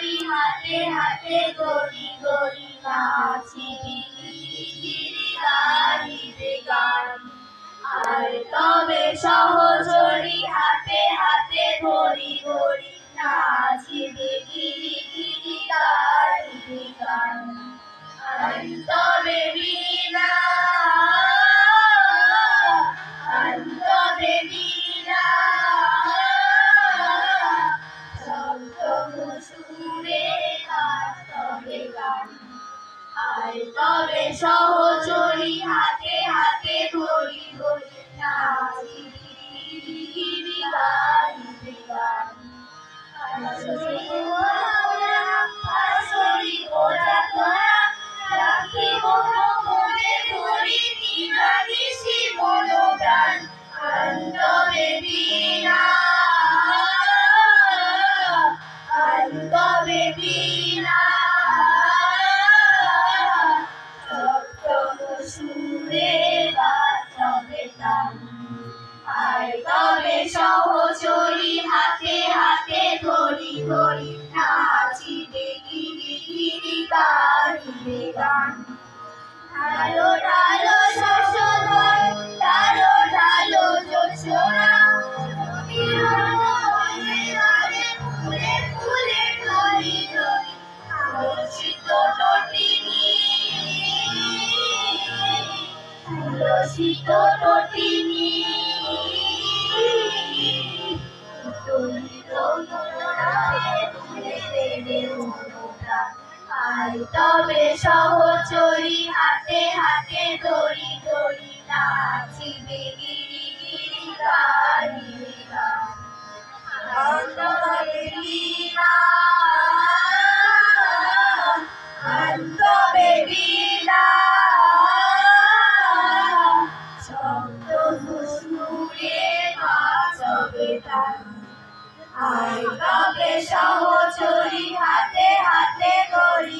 সহচরি হাতে হাতে ধরি ধরি নাচিবি গাহিবে গান। আয় তবে সহচরি হাতে হাতে ধরি ধরি নাচিবি গিরি গিরি গাহিবে গান। আয় তবে বীণা তবে সহচরি হাতে হাতে ধরি ধরি নাচিবি গিরি গাহিবে গান। আসরি ওরা তোরা রাখিব মনে ধরি নিবাদিসি মনোপ্রাণ। তবে বীণা তবে বীণা সুরে বাজবে তান। আয় তবে সহচরি হাতে হাতে ধরি ধরি নাচিবে গিরি গিরি গাহিবে গান। ঢালো ঢালো শশধর ঢালো ঢালো জোছনা, ফুলে ফুলে ঢলি ঢলি আলোচিত তটিনী, আলোচিত তটিনী তবে সহচরি হাতে হাতে ধরি ধরি নাচিবে গিরি গিরি গাহিবে গান। তবে বীণা তবে বীণা শব্দ সুরে বাজবে তান। আয় তবে সহচরি হাতে হাতে ধরি